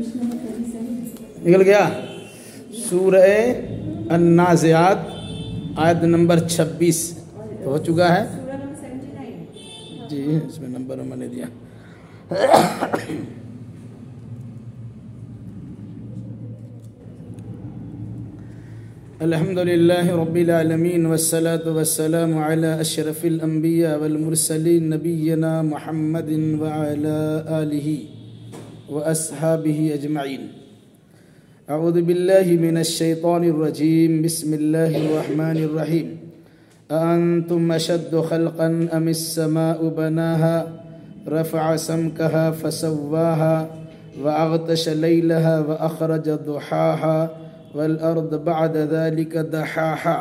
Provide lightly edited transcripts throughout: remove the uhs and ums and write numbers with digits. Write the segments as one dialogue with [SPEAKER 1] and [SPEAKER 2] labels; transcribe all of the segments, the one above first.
[SPEAKER 1] निकल गया। सूरह अन्नाज़ियात आयत नंबर 26 हो चुका है जी, इसमें नंबर मैंने दिया। अल्हम्दुलिल्लाहि रब्बिल आलमीन वस्सलातु वस्सलामु अला अशरफिल अंबिया वल मुरसलीन नबिय्यिना मुहम्मदिन व अला आलिहि व अस्हाबिहि अजमईन। अऊज़ु बिल्लाहि मिनश शैतानिर रजीम। बिस्मिल्लाहिर रहमानिर रहीम। अअंतुम अशद्दु खल्क़न अमिस समाउ बनाहा रफ़अ समकहा फसव्वाहा व अग़तश लैलहा व अख़रज दुहाहा वल अर्द बअद ज़ालिक दहाहा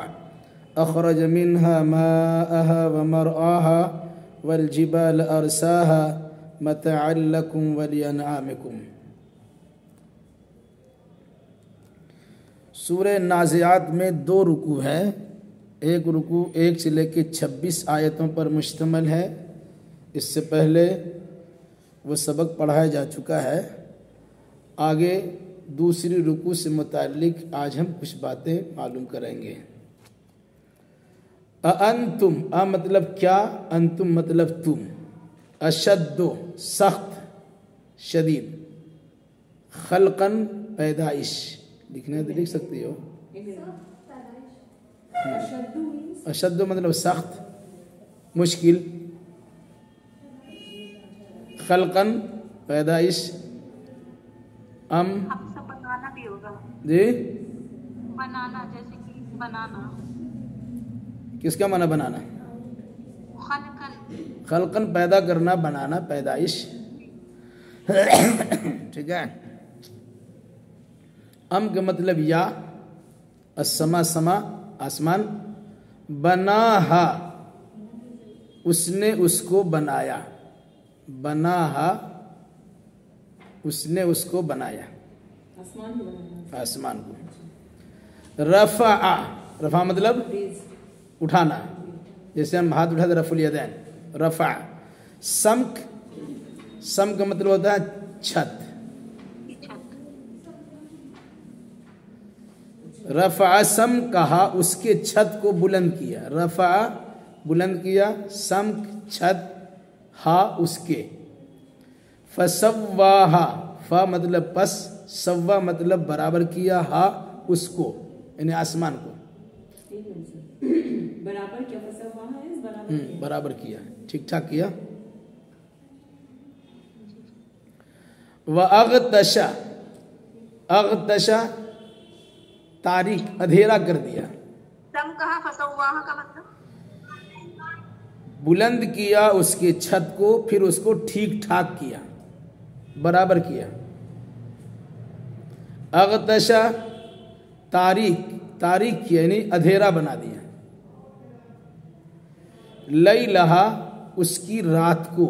[SPEAKER 1] अख़रज मिन्हा माअहा व मरआहा वल जिबाल अरसाहा मतअन लकुम व लिअनआमिकुम। सूरह नाज़ियात में 2 रुकू है। एक रुकू 1 से लेकर 26 आयतों पर मुश्तमिल है। इससे पहले वो सबक पढ़ाया जा चुका है। आगे दूसरी रुकू से मुताल्लिक आज हम कुछ बातें मालूम करेंगे। अंतुम, अ मतलब क्या, अंतुम मतलब तुम, अशद्दो सख्त शदीद, खल्कन पैदाइश, लिखना है तो लिख सकती हो। अशद्दो मतलब सख्त मुश्किल, खल्कन पैदाइश,
[SPEAKER 2] बनाना भी होगा
[SPEAKER 1] जी,
[SPEAKER 2] बनाना, जैसे कि बनाना।
[SPEAKER 1] किसका माना बनाना?
[SPEAKER 2] खल्कन,
[SPEAKER 1] खल्कन पैदा करना, बनाना, पैदाइश। ठीक है। अम का मतलब या, अस्समा समा आसमान, बनाहा उसने उसको बनाया, बनाहा उसने उसको बनाया, आसमान को। रफ़ा, रफ़ा मतलब उठाना, जैसे हम हाथ उठाते रफ़ुल यदैन, रफ़ा। समक, सम का मतलब होता है छत। रफ़ा सम कहा, उसके छत को बुलंद किया। रफ़ा बुलंद किया, समक छत, हा उसके। फसव्वाहा, फा मतलब पस, सव्वा मतलब बराबर किया, हा उसको यानी आसमान को
[SPEAKER 3] बराबर किया।
[SPEAKER 1] बराबर किया, ठीक ठाक किया। व अग़तशा, अग़तशा तारीख, अंधेरा कर दिया।
[SPEAKER 2] सम कहा फसव्वाहा का मतलब
[SPEAKER 1] बुलंद किया उसके छत को, फिर उसको ठीक ठाक किया, बराबर किया। अग़तशा तारीख, तारीख किया यानी अंधेरा बना दिया। लैलहा उसकी रात को,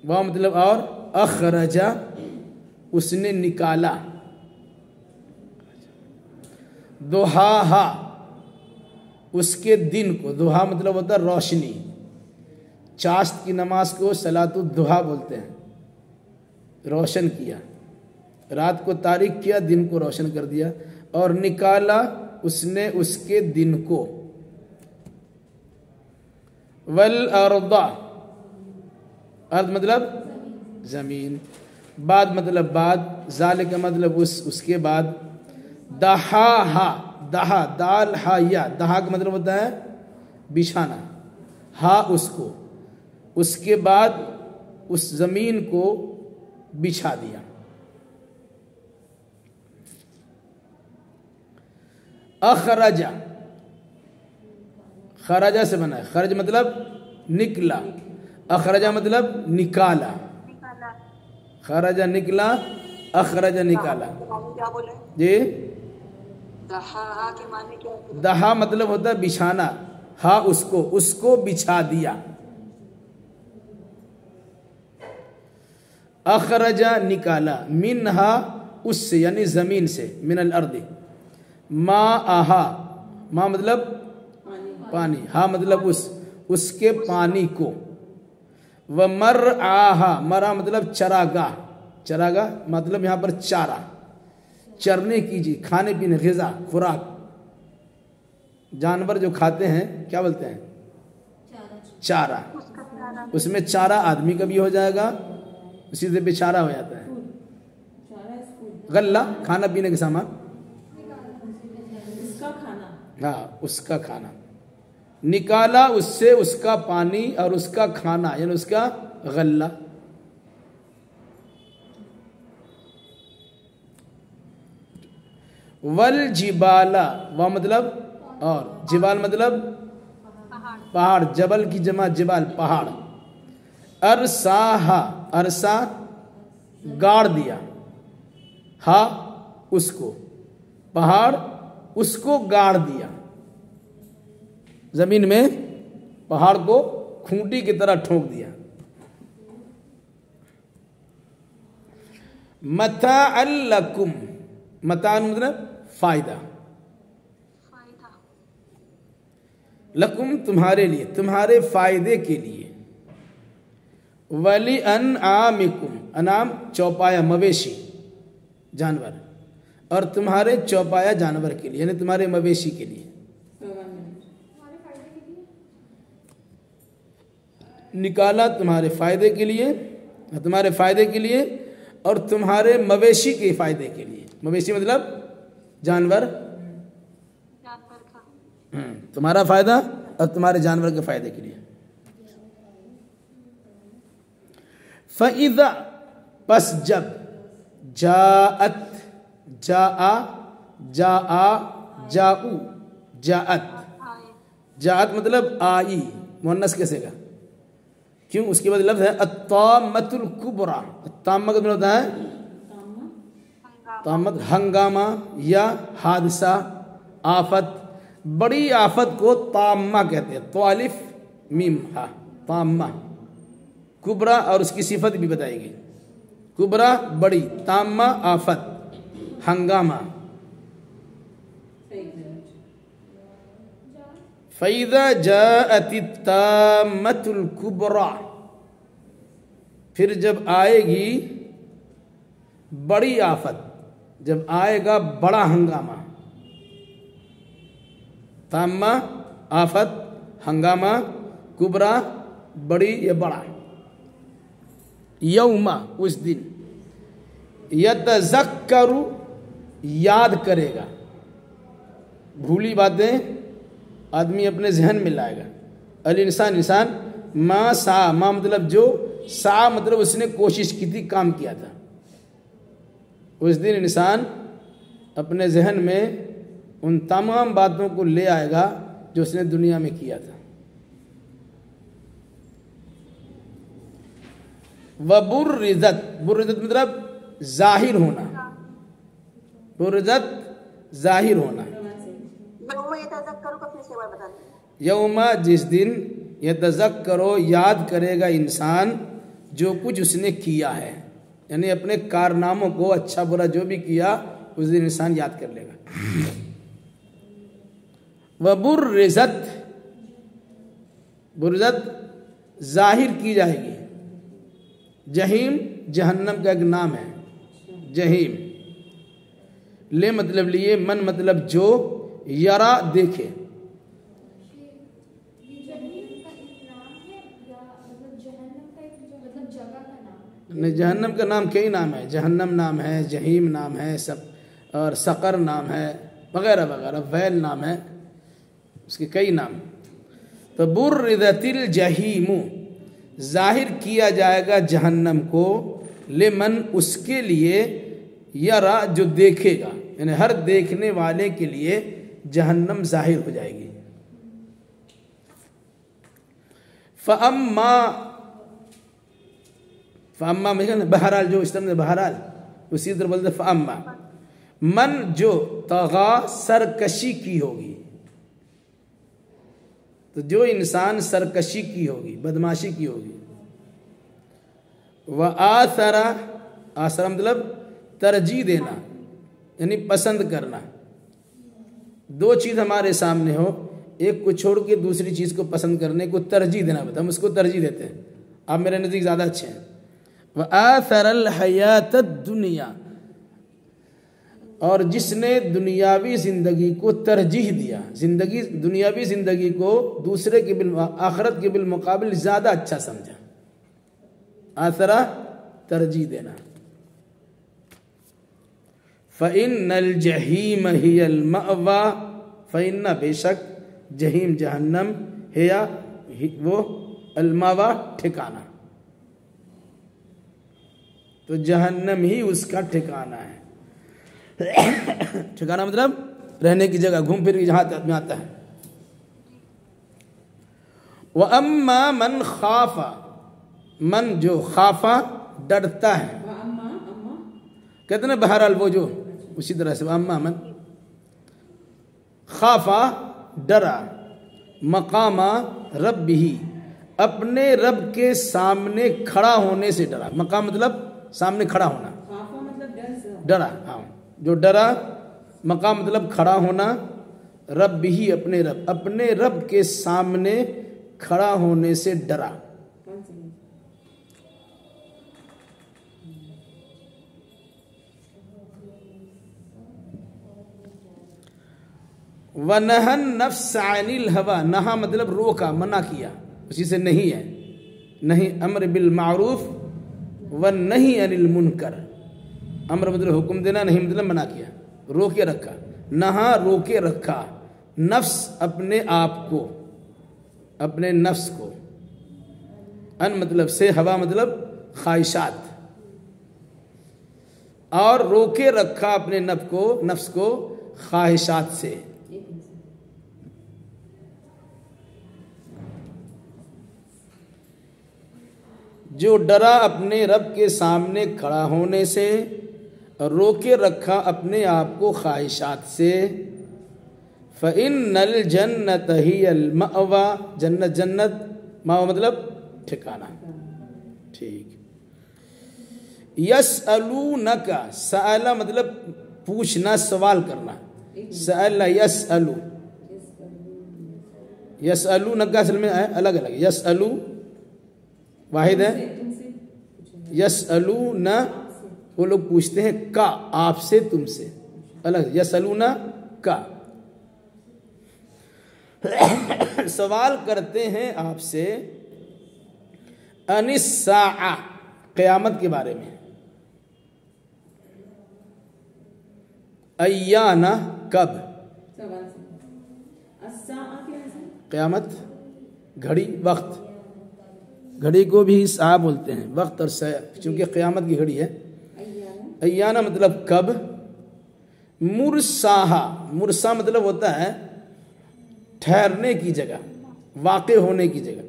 [SPEAKER 1] वह मतलब और, अख़रजा उसने निकाला। दुहाहा उसके दिन को, दुहा मतलब होता है रोशनी। चाश्त की नमाज को सलातुद दुहा बोलते हैं। रोशन किया, रात को तारीक किया, दिन को रोशन कर दिया। और निकाला उसने उसके दिन को। वल अर्दा, अर्द मतलब जमीन, बाद मतलब बाद, जाल का मतलब उसके बाद। दहाहा, दहा दाल हा या, दहा का मतलब होता है बिछाना, हा उसको, उसके बाद उस जमीन को बिछा दिया। अखरजा, खरजा से बना है, खरज मतलब निकला, अखरजा मतलब निकाला। खरजा निकला, अखरजा निकाला।
[SPEAKER 2] क्या बोले?
[SPEAKER 1] जी,
[SPEAKER 2] दहा के माने क्या?
[SPEAKER 1] दहा मतलब होता है बिछाना, हा उसको, उसको बिछा दिया। अखरजा निकाला, मिनहा उससे यानी जमीन से, मिनल अर्दी। मा आहा, मा मतलब पानी, हा मतलब उसके पानी को। व मर आहा, मरा मतलब चरागाह, चरागाह मतलब यहाँ पर चारा, चरने की चीज, खाने पीने, ग़िज़ा, खुराक, जानवर जो खाते हैं क्या बोलते हैं, चारा। उसमें चारा आदमी का भी हो जाएगा, उसी से बेचारा हो जाता है। गल्ला खाना पीने का सामान, हाँ उसका खाना, निकाला उससे उसका पानी और उसका खाना, यानी उसका गल्ला। वल जिबाला, वह मतलब और, जिबाल मतलब पहाड़, जबल की जमा जिबाल, पहाड़। अरसाहा, अरसा गाड़ दिया, हा उसको, पहाड़ उसको गाड़ दिया, जमीन में पहाड़ को खूंटी की तरह ठोक दिया। मताअल लकुम, मताअन मतलब फायदा, लकुम तुम्हारे लिए, तुम्हारे फायदे के लिए। वली अनआमिकुम, अनाम चौपाया, मवेशी, जानवर, और तुम्हारे चौपाया जानवर के लिए, यानी तुम्हारे मवेशी के लिए। निकाला तुम्हारे फायदे के लिए, तुम्हारे फायदे के लिए, और तुम्हारे मवेशी के फायदे के लिए। मवेशी मतलब जानवर, तुम्हारा फायदा और तुम्हारे जानवर के फायदे के लिए। फ़इज़ा, पस जब, जाअत, जाआ, जाआ, जाऊ, जाअत, जाअत मतलब आई, मुअन्नस कैसे का, क्यों, उसके बाद लफ्ज़ है अत्तामतुल कुबरा। अत्तामा का मतलब होता है तामत, हंगामा या हादसा, आफत, बड़ी आफत को ताम्मा कहते हैं, तालिफ मीम हा, ताम्मा। कुबरा और उसकी सिफत भी बताएगी, कुबरा बड़ी, ताम्मा आफत, हंगामा। फ़इज़ा जाअति ताम्मतुल कुबरा, फिर जब आएगी बड़ी आफत, जब आएगा बड़ा हंगामा, ताम्मा आफत, हंगामा, कुबरा बड़ी या बड़ा। यौमा उस दिन, यतज़क्करु याद करेगा, भूली बातें आदमी अपने जहन में लाएगा। अल इंसान, इंसान, मा सा, मा मतलब जो, सा मतलब उसने कोशिश की थी, काम किया था। उस दिन इंसान अपने जहन में उन तमाम बातों को ले आएगा जो उसने दुनिया में किया था। वबुर्रिज़त, बुर्रिज़त मतलब जाहिर होना, बुर्रिज़त जाहिर होना। यौमा जिस दिन, यतज़क्करो याद करेगा इंसान जो कुछ उसने किया है, यानी अपने कारनामों को, अच्छा बुरा जो भी किया, उस दिन इंसान याद कर लेगा। वबुर्रिज़त, बुर्रिज़त जाहिर की जाएगी। जहीम जहन्नम का एक नाम है, जहीम। ले मतलब लिए, मन मतलब जो, यरा देखे। नहीं, जहन्नम का नाम कई नाम है, जहन्नम नाम है, जहीम नाम है, सब, और सकर नाम है, वगैरह वगैरह, वैल नाम है, उसके कई नाम। तो बुर्रिज़तिल जहीमु, जाहिर किया जाएगा जहन्नम को, लिमन उसके लिए, यरा जो देखेगा, यानी हर देखने वाले के लिए जहन्नम जाहिर हो जाएगी। फ़अम्मा, फ़अम्मा में बहरहाल, जो इस तरह बहरहाल, उसी तरह बोलते फ़अम्मा, मन जो तग़ा सरकशी की होगी, तो जो इंसान सरकशी की होगी, बदमाशी की होगी। व आसरा, आसरा मतलब तरजीह देना, यानी पसंद करना। दो चीज़ हमारे सामने हो, एक को छोड़ के दूसरी चीज़ को पसंद करने को तरजीह देना होता है, हम उसको तरजीह देते हैं। आप मेरे नज़दीक ज़्यादा अच्छे हैं। व आथरल हयात दुनिया, और जिसने दुनियावी ज़िंदगी को तरजीह दिया, दुनियावी ज़िंदगी को दूसरे के आखिरत के बिलमुकाबिल ज़्यादा अच्छा समझा। आसरा तरजीह देना। फ़इन्नल जहीम हियल मअवा, फ़इन्ना बेशक जहीम जहन्नम हिया वो अलमावा ठिकाना, तो जहन्नम ही उसका ठिकाना है। ठिकाना मतलब रहने की जगह, घूम फिर के जहाँ आदमी आता है। व अम्मा मन खाफा, मन जो खाफा डरता है, कहते ना बहरहाल वो जो उसी तरह से अम्मा मन खाफा डरा, मकामा रब्बिही अपने रब के सामने खड़ा होने से डरा। मकाम मतलब सामने खड़ा होना, डरा, हाँ जो डरा। मकाम मतलब खड़ा होना, रब्बिही अपने रब के सामने खड़ा होने से डरा। वनहन नफ्स अनिल हवा, नहा मतलब रोका, मना किया, उसी से नहीं है। नहीं अम्र बिल मारूफ व नहीं अनिल मुनकर, अम्र मतलब हुक्म देना, नहीं मतलब मना किया, रोके रखा। नहा रोके रखा, नफ्स अपने आप को, अपने नफ्स को, अन मतलब से, हवा मतलब ख्वाहिशात, और रोके रखा अपने नफ्स को ख्वाहिशात से। जो डरा अपने रब के सामने खड़ा होने से, और रोके रखा अपने आप को ख्वाहिशात से। फ़इन्नल जन्नत हियल मअवा, जन्नत मावा मतलब ठिकाना। ठीक। यसअलूनका, सअला मतलब पूछना, सवाल करना। सअला यसअलू, यसअलूनका असल में है अलग अलग। यसअलू वाहिद है, यसअलूना वो लोग पूछते हैं का, आपसे, तुमसे अलग। यसअलूना का सवाल करते हैं आपसे, अनिस्साआ क़यामत के बारे में, अय्याना कब, क़यामत घड़ी, वक्त, घड़ी को भी सा बोलते हैं, वक्त और सा, क्योंकि क़यामत की घड़ी है। अय्याना मतलब कब। मुरसाहा, मुरसा मतलब होता है ठहरने की जगह, वाक़े होने की जगह।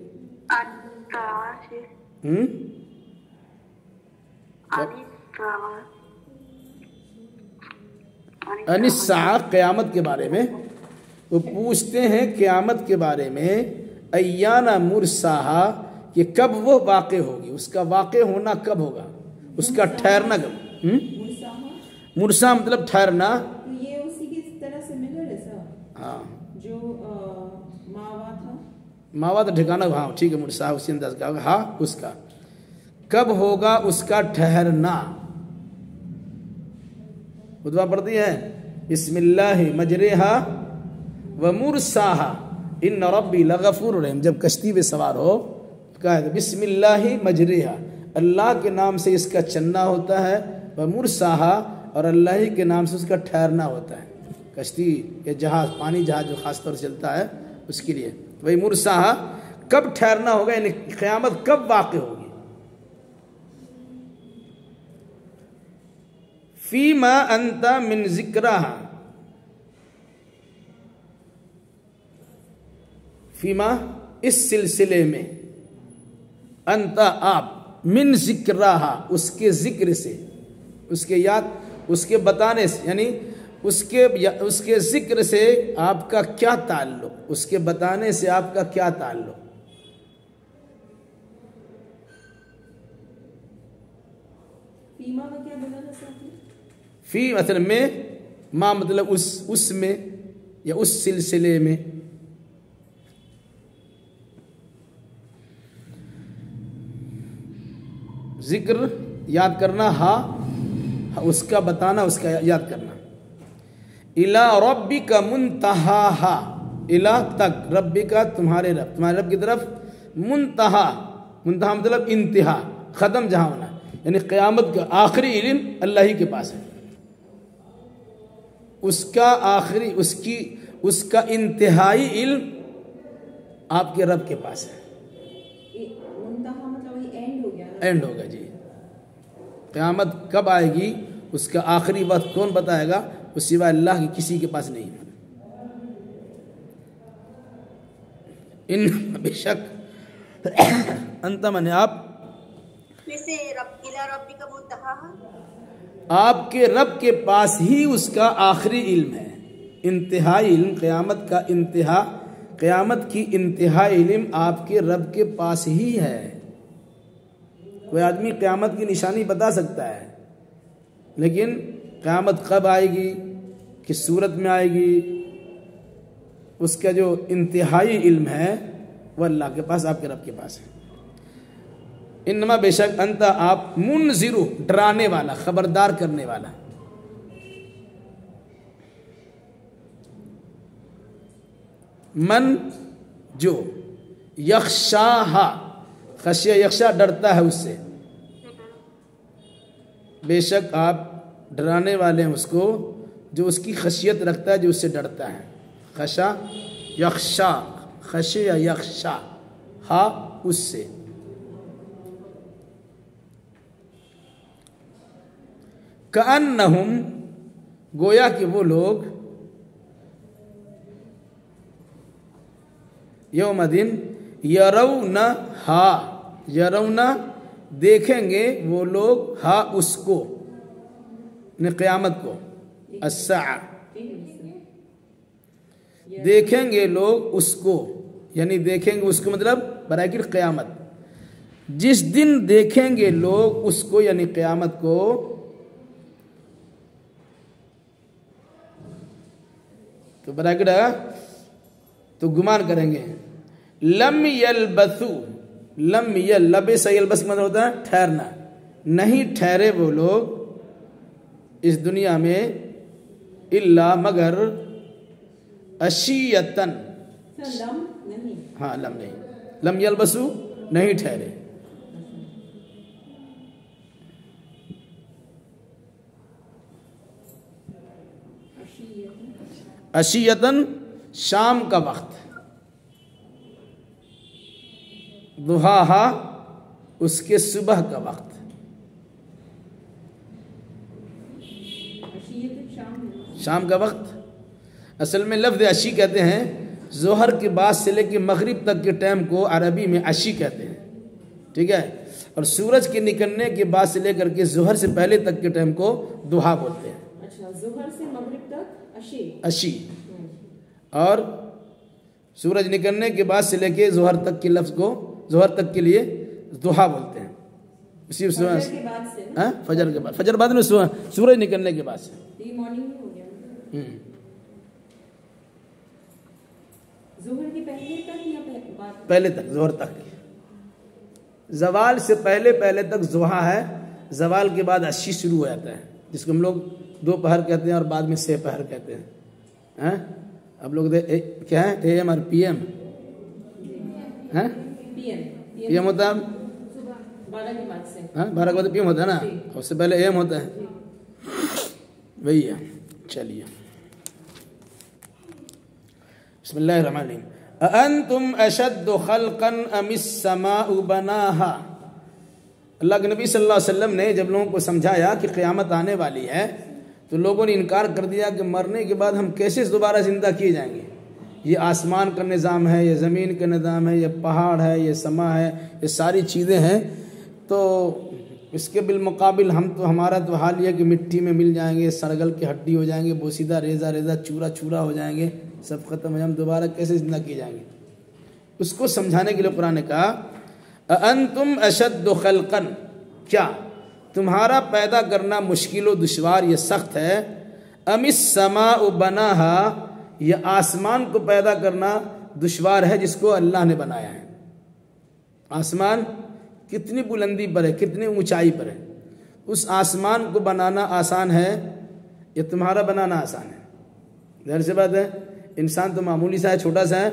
[SPEAKER 1] अनिस्सा क़यामत के बारे में वो पूछते हैं, क़यामत के बारे में। अय्याना मुरसाहा कि कब वो वाक़े होगी, उसका वाक़े होना कब होगा, उसका ठहरना कब। मुरसा मतलब ठहरना।
[SPEAKER 3] ये उसी की तरह से मिला ऐसा,
[SPEAKER 1] हाँ
[SPEAKER 3] जो मावा था,
[SPEAKER 1] मावा तो ठिकाना, हाँ ठीक है, मुरसा उसी अंदाज का होगा। हाँ उसका कब होगा, उसका ठहरना। खुतबा पढ़ती है, बिस्मिल्लाहि मजरेहा व मुरसाहा इन्न रब्बी लगफूर रहीम। जब कश्ती पे सवार हो कहा है बिस्मिल्लाहि मजरेहा, अल्लाह के नाम से इसका चलना होता है, व मुरसाहा और अल्लाह ही के नाम से उसका ठहरना होता है। कश्ती या जहाज, पानी जहाज जो खासतौर से चलता है उसके लिए वही मुरसाहा, कब ठहरना होगा, यानी क़यामत कब वाक़े होगी। फीमा अंता मिन ज़िक्राहा, फीमा इस सिलसिले में, अंता आप, मिन ज़िक्राहा उसके ज़िक्र से, उसके याद, उसके बताने से, यानी उसके ज़िक्र से आपका क्या ताल्लुक़, उसके बताने से आपका क्या ताल्लुक़।
[SPEAKER 3] फीमा का क्या बताना चाहते हैं?
[SPEAKER 1] फी मतलब में, माँ मतलब उसमें या उस सिलसिले में। जिक्र याद करना, हा उसका बताना, उसका याद करना। इला रब्बिका मुंतहा, इला तक, रब्बिका तुम्हारे रब की तरफ, मुंतहा, मुंतहा मतलब इंतहा, खत्म जहां होना, यानी क़यामत का आखिरी इल्म अल्लाह ही के पास है। उसका आखिरी, उसका इंतहाई इल्म आपके रब के पास है।
[SPEAKER 3] मतलब वही एंड हो गया ना?
[SPEAKER 1] एंड होगा जी। क़यामत कब आएगी उसका आखिरी वक्त कौन बताएगा? उस सिवाय अल्लाह की किसी के पास नहीं है। इन बेशक अंत माने आप,
[SPEAKER 2] वैसे इला रब्बिका मुंतहा,
[SPEAKER 1] आपके रब के पास ही उसका आखिरी इल्म है, इंतहाई इल्म, क़यामत का इंतहा, क़यामत की इंतहाई इल्म आपके रब के पास ही है। कोई आदमी क़यामत की निशानी बता सकता है, लेकिन क़यामत कब आएगी, किस सूरत में आएगी, उसका जो इंतहाई इल्म है वह अल्लाह के पास, आपके रब के पास है। इन्नमा बेशक अंत आप, मुनज़िरु डराने वाला, खबरदार करने वाला। मन जो, यख्शाहा, खशिया यख्शा डरता है उससे, बेशक आप डराने वाले हैं उसको जो उसकी खशियत रखता है, जो उससे डरता है। खशा यख्शा, खशिया यख्शा, हा उससे। कअन्नहुम, गोया कि वो लोग, यौमदिन यरौना हा, यरौना देखेंगे वो लोग, हा उसको, ने क़यामत को, अस्सा देखेंगे लोग उसको, यानी देखेंगे उसको मतलब बराकिर क़यामत, जिस दिन देखेंगे लोग उसको यानी क़यामत को, तो बराकिर तो गुमान करेंगे। लम यलबसु, लम यल, लबे से यलबस मतलब होता है ठहरना, नहीं ठहरे वो लोग इस दुनिया में, इल्ला मगर, अशियतन,
[SPEAKER 3] लम नहीं,
[SPEAKER 1] हाँ लम नहीं, लम यलबसु नहीं ठहरे, अशियतन शाम का वक्त, दुहाहा उसके सुबह का वक्त, शाम का वक्त। असल में लफ्ज़ अशी कहते हैं, जोहर के बाद से लेकर मगरिब तक के टाइम को अरबी में अशी कहते हैं, ठीक है। और सूरज के निकलने के बाद से लेकर के जोहर से पहले तक के टाइम को दुहा बोलते हैं।
[SPEAKER 3] अच्छा, जोहर से मगरिब तक अशी,
[SPEAKER 1] अशी, और सूरज निकलने के बाद से लेके जोहर तक के लफ्ज़ को, जोहर तक के लिए दुहा बोलते हैं। इसी
[SPEAKER 3] फजर के बाद से ना?
[SPEAKER 1] फजर के बाद, फजर बाद में सूरज निकलने के बाद से,
[SPEAKER 3] ये मॉर्निंग में हो गया। जोहर के पहले तक या बाद?
[SPEAKER 1] पहले तक, जोहर तक, जवाल से पहले पहले तक जोहा है, जवाल के बाद अशी शुरू हो जाता है, जिसको हम लोग दोपहर कहते हैं और बाद में सेपहर कहते हैं। अब लोग क्या है, AM और PM है, PM होता है
[SPEAKER 3] 12 के बाद से,
[SPEAKER 1] 12 के बाद PM होता है ना, उससे पहले AM होता है, वही है। चलिए, बिस्मिल्लाहिर्रहमानिर्रहीम। अअंतुम अशद्दु खल्क़न अमिस समाउ बनाहा। अल्लाह के नबी सल्लल्लाहु अलैहि वसल्लम ने जब लोगों को समझाया कि क़यामत आने वाली है, तो लोगों ने इनकार कर दिया कि मरने के बाद हम कैसे दोबारा ज़िंदा किए जाएंगे। ये आसमान का निज़ाम है, ये ज़मीन का निज़ाम है, ये पहाड़ है, ये समा है, ये सारी चीज़ें हैं, तो इसके बिलमुकाबिल हम तो, हमारा तो हाल यह कि मिट्टी में मिल जाएंगे, सरगल की हड्डी हो जाएंगे, बोसीदा रेजा रेजा चूरा चूरा हो जाएंगे, सब खत्म है, हम दोबारा कैसे ज़िंदा किए जाएंगे। उसको समझाने के लिए कुरान ने कहा, अअंतुम अशद्दु खल्क़न, क्या तुम्हारा पैदा करना मुश्किल व दुश्वार, ये सख्त है, अमिस समाउ बनाहा, यह आसमान को पैदा करना दुश्वार है जिसको अल्लाह ने बनाया है। आसमान कितनी बुलंदी पर है, कितनी ऊंचाई पर है। उस आसमान को बनाना आसान है या तुम्हारा बनाना आसान है? ज़ाहिर सी बात है, इंसान तो मामूली सा है, छोटा सा है,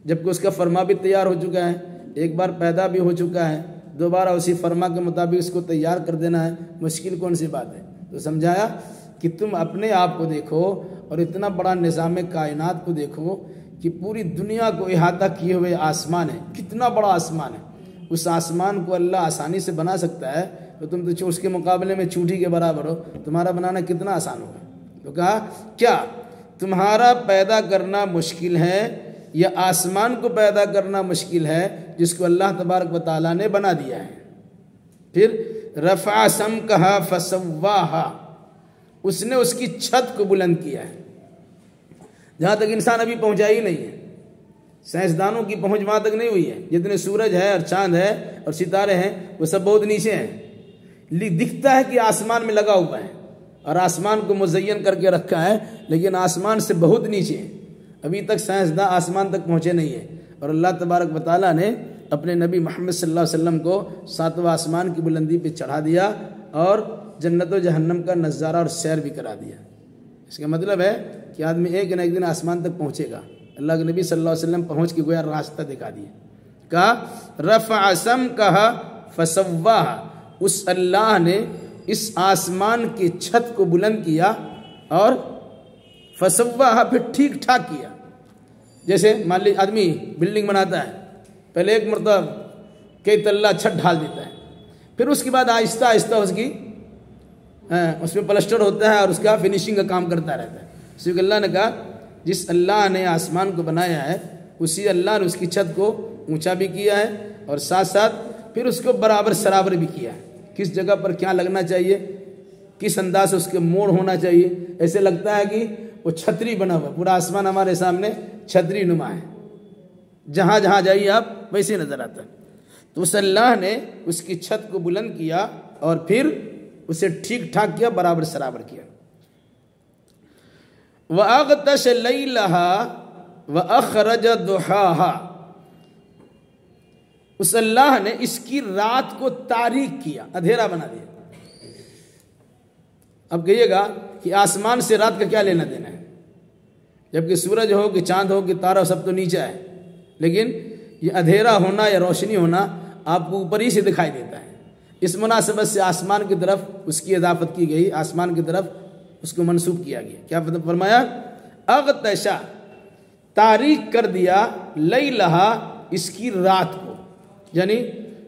[SPEAKER 1] जबकि उसका फरमा भी तैयार हो चुका है, एक बार पैदा भी हो चुका है, दोबारा उसी फरमा के मुताबिक इसको तैयार कर देना है, मुश्किल कौन सी बात है। तो समझाया कि तुम अपने आप को देखो और इतना बड़ा निज़ाम कायनात को देखो कि पूरी दुनिया को इहाता किए हुए आसमान है, कितना बड़ा आसमान है। उस आसमान को अल्लाह आसानी से बना सकता है, तो तुम तो उसके मुकाबले में चूंटी के बराबर हो, तुम्हारा बनाना कितना आसान होगा। तो कहा क्या तुम्हारा पैदा करना मुश्किल है या आसमान को पैदा करना मुश्किल है जिसको अल्लाह तबारक व तआला ने बना दिया है। फिर रफ़ा सम कहा फसव्वाहा, उसने उसकी छत को बुलंद किया है जहाँ तक इंसान अभी पहुँचा ही नहीं है। साइंसदानों की पहुँच वहाँ तक नहीं हुई है। जितने सूरज है और चांद है और सितारे हैं वो सब बहुत नीचे हैं। दिखता है कि आसमान में लगा हुआ है और आसमान को मुज़य्यन करके रखा है, लेकिन आसमान से बहुत नीचे है। अभी तक साइंसदान आसमान तक पहुँचे नहीं है। और अल्लाह तबारक व तआला ने अपने नबी मोहम्मद सल्लल्लाहु अलैहि वसल्लम को 7वां आसमान की बुलंदी पे चढ़ा दिया और जन्नत व जहन्नम का नज़ारा और सैर भी करा दिया। इसका मतलब है कि आदमी एक न एक दिन आसमान तक पहुँचेगा। अल्लाह के नबी सल्लल्लाहु अलैहि वसल्लम पहुँच के गोया रास्ता दिखा दिया। कहा रफ़अ सम कहा फसव्वाहा, उस अल्लाह ने इस आसमान की छत को बुलंद किया और फसव्वाहा फिर ठीक ठाक किया। जैसे मान ली आदमी बिल्डिंग बनाता है, पहले एक मरतबा कई तल्ला छत ढाल देता है, फिर उसके बाद आहिस्ता आहिस्ता उसमें प्लास्टर होता है और उसका फिनिशिंग का काम करता रहता है। इसलिए अल्लाह ने कहा जिस अल्लाह ने आसमान को बनाया है उसी अल्लाह ने उसकी छत को ऊंचा भी किया है और साथ साथ फिर उसको बराबर सराबर भी किया है। किस जगह पर क्या लगना चाहिए, किस अंदाज से उसके मोड़ होना चाहिए। ऐसे लगता है कि वो छतरी बना हुआ, पूरा आसमान हमारे सामने छतरी नुमा है, जहाँ जहाँ जाइए आप वैसे नजर आता है। तो उस अल्लाह ने उसकी छत को बुलंद किया और फिर उसे ठीक ठाक किया, बराबर सराबर किया। वअग़तश लैलहा वअख़रज दुहाहा, उस अल्लाह ने इसकी रात को तारीक किया, अंधेरा बना दिया। अब कहिएगा कि आसमान से रात का क्या लेना देना है, जबकि सूरज हो कि चांद हो कि तारा सब तो नीचे है, लेकिन ये अंधेरा होना या रोशनी होना आपको ऊपर ही से दिखाई देता है। इस मुनासिबत से आसमान की तरफ उसकी इजाफत की गई, आसमान की तरफ उसको मंसूब किया गया। क्या फरमाया, अग़तशा, तारीक कर दिया, लैलहा, इसकी रात को, यानी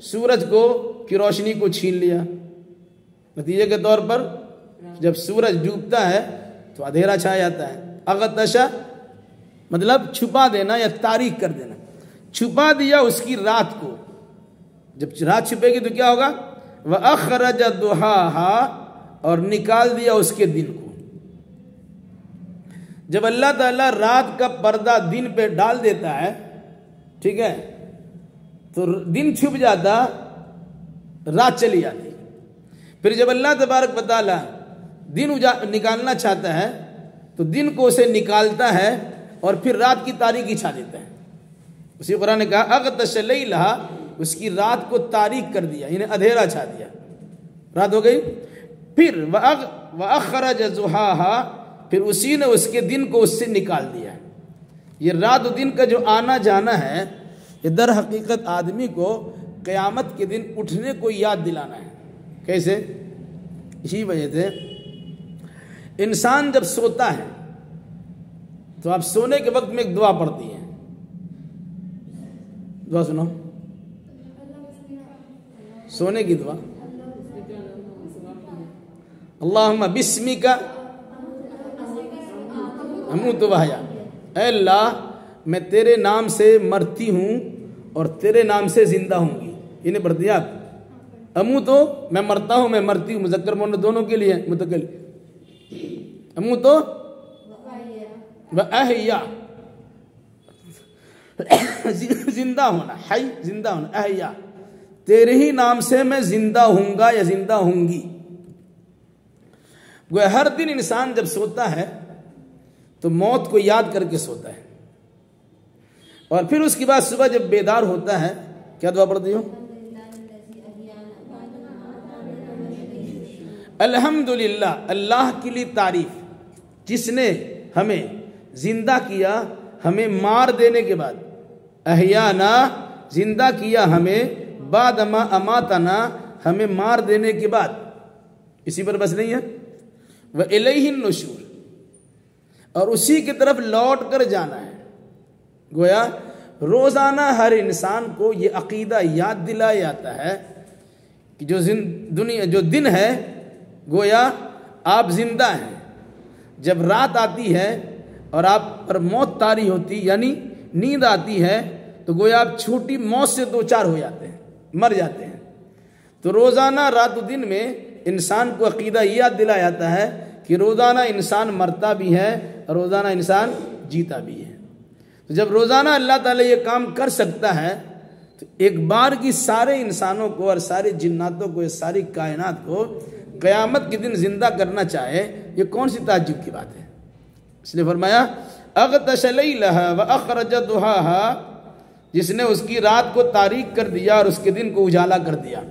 [SPEAKER 1] सूरज को की रोशनी को छीन लिया। नतीजे के तौर पर जब सूरज डूबता है तो अंधेरा छा जाता है। अग़तशा मतलब छुपा देना या तारीक कर देना, छुपा दिया उसकी रात को। जब रात छुपेगी तो क्या होगा, वअख़रज दुहाहा, और निकाल दिया उसके दिन को। जब अल्लाह ताला रात का पर्दा दिन पे डाल देता है, ठीक है, तो दिन छुप जाता, रात चली जाती। फिर जब अल्लाह तबारक व तआला दिन निकालना चाहता है तो दिन को उसे निकालता है और फिर रात की तारीकी छा देता है। उसी कुरान ने कहा अग़तश लैलहा, उसकी रात को तारीक कर दिया, इन्हें अंधेरा छा दिया, रात हो गई। फिर वअख़रज दुहाहा, फिर उसी ने उसके दिन को उससे निकाल दिया। ये रात और दिन का जो आना जाना है, ये दर हकीकत आदमी को क़यामत के दिन उठने को याद दिलाना है। कैसे? इसी वजह से इंसान जब सोता है तो आप सोने के वक्त में एक दुआ पढ़ती हैं, दुआ सुनो, सोने की दुआ, अल्लाहुम्मा बिस्मिका अमूतु व अहया, ऐ अल्लाह मैं तेरे नाम से मरती हूँ और तेरे नाम से जिंदा होंगी। इन्हें पढ़ दिया आप। अमू तो मैं मरता हूँ, मैं मरती हूँ, मुज़क्कर मुअन्नस दोनों के लिए मुतकल। अमू तो व अहया, जिंदा होना, हई जिंदा होना, अहया तेरे ही नाम से मैं जिंदा हूँगा या जिंदा होंगी। वह हर दिन इंसान जब सोता है तो मौत को याद करके सोता है, और फिर उसके बाद सुबह जब बेदार होता है क्या दुआ पढ़ती हो, अल्हम्दुलिल्लाह, अल्लाह के लिए तारीफ, जिसने हमें जिंदा किया, हमें मार देने के बाद, अहयाना, जिंदा किया हमें, बाद अमा अमातना, हमें मार देने के बाद। इसी पर बस नहीं है, व इलैहिन नुशूर, और उसी की तरफ लौट कर जाना है। गोया रोजाना हर इंसान को ये अकीदा याद दिलाया जाता है कि जो दिन है, गोया आप जिंदा हैं। जब रात आती है और आप पर मौत तारी होती, यानी नींद आती है, तो गोया आप छोटी मौत से दो चार हो जाते हैं, मर जाते हैं। तो रोजाना रात दिन में इंसान को अकीदा याद दिलाया जाता है कि रोजाना इंसान मरता भी है और रोजाना इंसान जीता भी है। तो जब रोजाना अल्लाह ताला ये काम कर सकता है, तो एक बार की सारे इंसानों को और सारे जिन्नातों को, सारी कायनात को क़यामत के दिन जिंदा करना चाहे, ये कौन सी ताज्जुब की बात है। इसलिए फरमाया अग़तश लैलहा व अख़रज दुहाहा, जिसने उसकी रात को तारीक कर दिया और उसके दिन को उजाला कर दिया।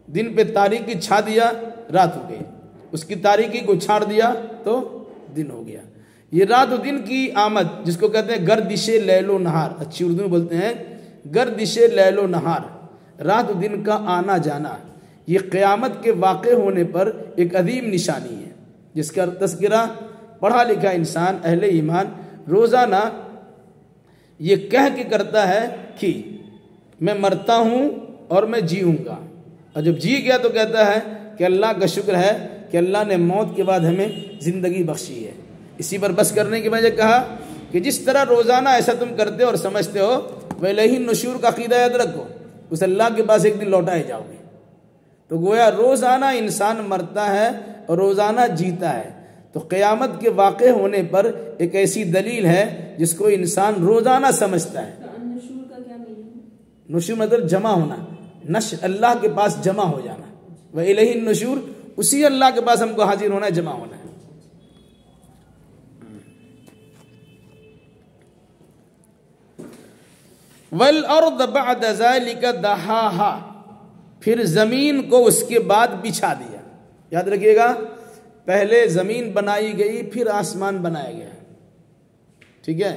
[SPEAKER 1] दिन पे तारीकी छा दिया, रात हो गई, उसकी तारीकी को छाड़ दिया तो दिन हो गया। ये रात और दिन की आमद, जिसको कहते हैं गर्दिशे लैलो नहार, अच्छी उर्दू में बोलते हैं गर्दिशे लैलो नहार, रात और दिन का आना जाना, ये क़यामत के वाक़े होने पर एक अजीम निशानी है, जिसका तज़किरा पढ़ा लिखा इंसान, अहले ईमान, रोज़ाना ये कह के करता है कि मैं मरता हूँ और मैं जीऊँगा। और जब जी गया तो कहता है कि अल्लाह का शुक्र है कि अल्लाह ने मौत के बाद हमें ज़िंदगी बख्शी है। इसी पर बस करने की वजह कहा कि जिस तरह रोज़ाना ऐसा तुम करते हो और समझते हो, वैलही नुशूर का अक़ीदा याद रखो, उस अल्लाह के पास एक दिन लौटाए जाओगे। तो गोया रोज़ाना इंसान मरता है और रोज़ाना जीता है। तो क़यामत के वाक़े होने पर एक ऐसी दलील है जिसको इंसान रोज़ाना समझता है।
[SPEAKER 3] नुशूर का क्या मीनिंग है?
[SPEAKER 1] नुशूर मतलब जमा होना, नश, अल्लाह के पास जमा हो जाना। वह इलैहि नुशूर, उसी अल्लाह के पास हमको हाजिर होना है, जमा होना है। वल अर्द बअद ज़ालिका दहाहा, फिर जमीन को उसके बाद बिछा दिया। याद रखिएगा, पहले जमीन बनाई गई, फिर आसमान बनाया गया। ठीक है,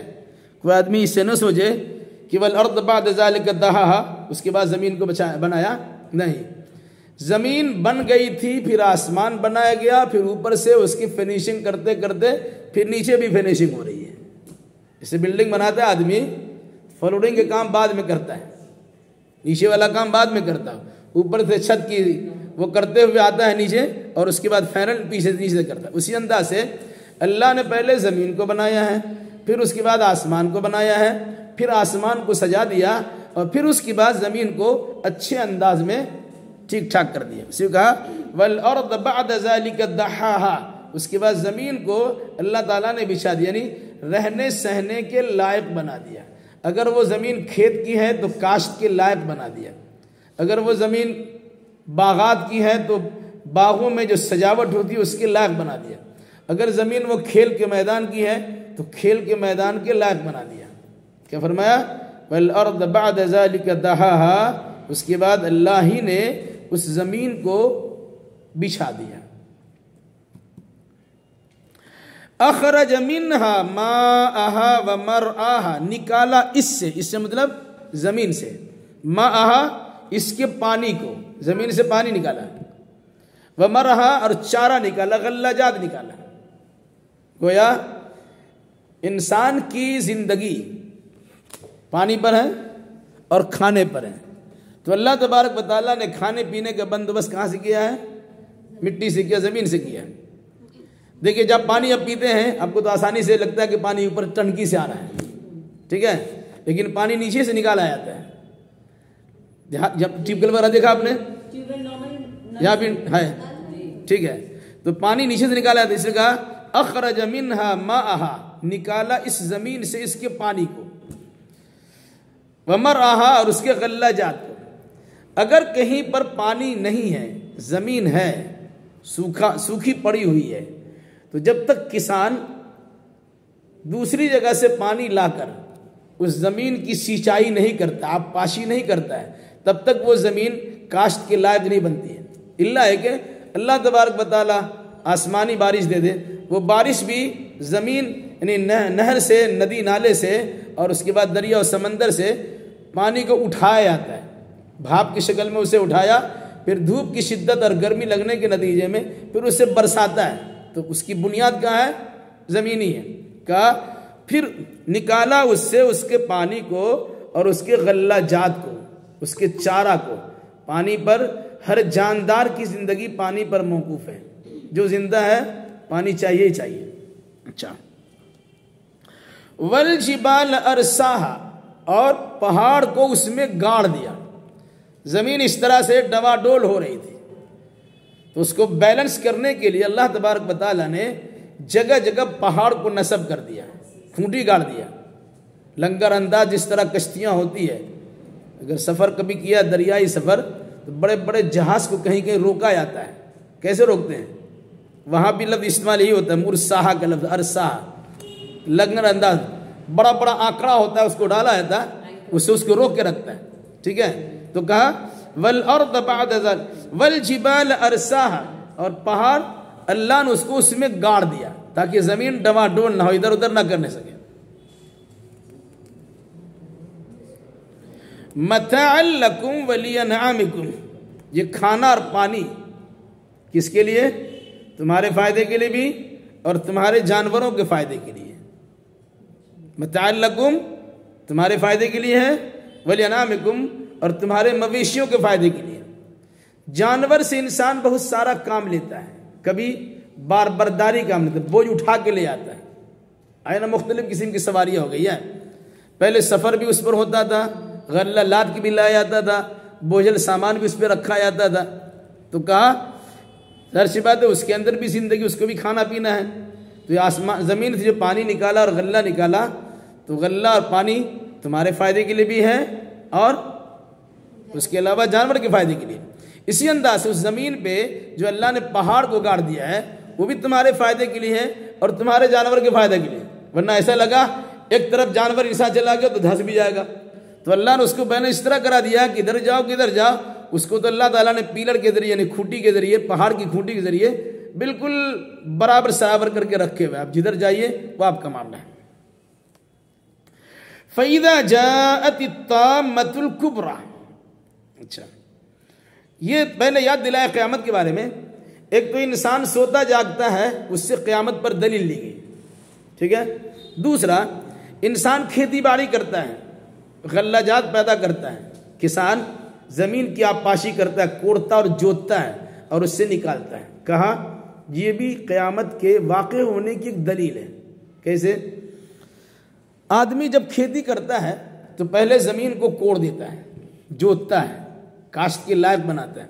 [SPEAKER 1] कोई आदमी इससे न सोचे कि वल अर्द बअद ज़ालिका दहाहा, उसके बाद जमीन को बनाया नहीं। जमीन बन गई थी, फिर आसमान बनाया गया, फिर ऊपर से उसकी फिनिशिंग करते करते फिर नीचे भी फिनिशिंग हो रही है। इसे बिल्डिंग बनाता है आदमी, फ्लोरिंग के काम बाद में करता है, नीचे वाला काम बाद में करता है, ऊपर से छत की वो करते हुए आता है नीचे, और उसके बाद फाइनल पीछे नीचे करता है। उसी अंदाज से अल्लाह ने पहले ज़मीन को बनाया है, फिर उसके बाद आसमान को बनाया है, फिर आसमान को सजा दिया, और फिर उसके बाद ज़मीन को अच्छे अंदाज में ठीक ठाक कर दिया। उसी कहा वल अर्द बअद ज़ालिका दहाहा, उसके बाद ज़मीन को अल्लाह ताला ने बिछा दिया, यानी रहने सहने के लायक बना दिया। अगर वो ज़मीन खेत की है तो काश्त के लायक बना दिया, अगर वो ज़मीन बागात की है तो बागों में जो सजावट होती है उसके लायक बना दिया, अगर ज़मीन वो खेल के मैदान की है तो खेल के मैदान के लायक बना दिया। क्या फरमाया? वल अर्द बअद ज़ालिका दहाहा, उसके बाद अल्लाह ही ने उस ज़मीन को बिछा दिया। अखरज मिन्हा माअहा व मरआहा, निकाला इससे, इससे मतलब जमीन से, माअहा इसके पानी को, जमीन से पानी निकाला, व मरहा और चारा निकाला, गल्लाजात निकाला। गोया इंसान की जिंदगी पानी पर है और खाने पर है। तो अल्लाह तबारक व तआला ने खाने पीने का बंदोबस्त कहाँ से किया है? मिट्टी से किया, जमीन से किया। देखिए, जब पानी आप पीते हैं आपको तो आसानी से लगता है कि पानी ऊपर टंकी से आ रहा है, ठीक है, लेकिन पानी नीचे से निकाला जाता है। जब ट्यूबवेल वगैरह देखा आपने, यहाँ भी है, ठीक है, तो पानी नीचे से निकाला जाता है। इसलिए कहा अखरज मिन्हा माअहा, निकाला इस जमीन से इसके पानी को, व मरआहा और उसके गल्लाजात को। अगर कहीं पर पानी नहीं है, जमीन है सूखी पड़ी हुई है, तो जब तक किसान दूसरी जगह से पानी लाकर उस जमीन की सिंचाई नहीं करता, आबपाशी नहीं करता है, तब तक वो जमीन काश्त के लायक नहीं बनती है। इल्ला है कि अल्लाह तबारक व तआला आसमानी बारिश दे दे, वो बारिश भी ज़मीन यानी नहर से, नदी नाले से और उसके बाद दरिया और समंदर से पानी को उठाया जाता है, भाप की शक्ल में उसे उठाया, फिर धूप की शिद्दत और गर्मी लगने के नतीजे में फिर उसे बरसाता है। तो उसकी बुनियाद कहाँ है? ज़मीनी है। कहा फिर निकाला उससे उसके पानी को और उसके गल्ला जात को, उसके चारा को। पानी पर हर जानदार की ज़िंदगी पानी पर मौकूफ़ है, जो जिंदा है पानी चाहिए ही चाहिए। अच्छा, वल जिबाल अरसाहा, और पहाड़ को उसमें गाड़ दिया। ज़मीन इस तरह से डवाडोल हो रही थी, तो उसको बैलेंस करने के लिए अल्लाह तबारक व तआला ने जगह जगह पहाड़ को नस्ब कर दिया, खूंटी गाड़ दिया। लंगर अंदाज जिस तरह कश्तियाँ होती है, अगर सफ़र कभी किया दरियाई सफ़र, तो बड़े बड़े जहाज़ को कहीं कहीं रोका जाता है। कैसे रोकते हैं? वहाँ भी लफ्ज़ इस्तेमाल यही होता है, मुरसाहा का लफ्ज़, अरसाहा, लंगर अंदाज, बड़ा बड़ा आंकड़ा होता है, उसको डाला जाता है, उससे उसको रोक के रखता है। ठीक है, तो कहा वल अर्द बाद वल जिबाल अरसाहा, और पहाड़ अल्लाह ने उसको उसमें गाड़ दिया ताकि ज़मीन डवाडोल ना हो, इधर उधर ना करने सके। मताअल लकुम वलिअनआमिकुम, ये खाना और पानी किसके लिए? तुम्हारे फायदे के लिए भी और तुम्हारे जानवरों के फायदे के लिए। मताअल लकुम तुम्हारे फायदे के लिए है, वलिअनआमिकुम और तुम्हारे मवेशियों के फायदे के लिए। जानवर से इंसान बहुत सारा काम लेता है, कभी बार बरदारी काम लेता है, बोझ उठा के ले आता है। आए ना, मुख्तलिफ किस्म की सवारियाँ हो गई है। पहले सफ़र भी उस पर होता था, गल्ला लाद के भी लाया जाता था, बोझल सामान भी उस पर रखा जाता था। तो कहा ज़ाहिर सी बात है उसके अंदर भी ज़िंदगी, उसको भी खाना पीना है। तो ये आसमान ज़मीन से जो पानी निकाला और गल्ला निकाला, तो गल्ला और पानी तुम्हारे फ़ायदे के लिए भी है और उसके अलावा जानवर के फ़ायदे के लिए। इसी अंदाज से उस ज़मीन पे जो अल्लाह ने पहाड़ को गाड़ दिया है, वो भी तुम्हारे फ़ायदे के लिए है और तुम्हारे जानवर के फ़ायदे के लिए। वरना ऐसा लगा एक तरफ जानवर इंसान चला गया तो धंस भी जाएगा। तो अल्लाह ने उसको बैलेंस इस तरह करा दिया कि इधर जाओ किधर जाओ, उसको तो अल्लाह ताला ने पीलर के जरिए यानी खूंटी के जरिए, पहाड़ की खूंटी के जरिए बिल्कुल बराबर सराबर करके रखे हुए, आप जिधर जाइए वो आपका मामला है। फ़इज़ा जाअत अत्ताम्मतुल कुब्रा। अच्छा, ये पहले याद दिलाया क़यामत के बारे में। एक तो इंसान सोता जागता है, उससे क़यामत पर दलील ली गई। ठीक है। दूसरा, इंसान खेती बाड़ी करता है, गल्लाजात पैदा करता है, किसान ज़मीन की आबपाशी करता है, कोड़ता और जोतता है और उससे निकालता है। कहा ये भी क़यामत के वाक़े होने की एक दलील है। कैसे? आदमी जब खेती करता है तो पहले ज़मीन को कोड़ देता है, जोतता है, काश्त के लायक बनाता है।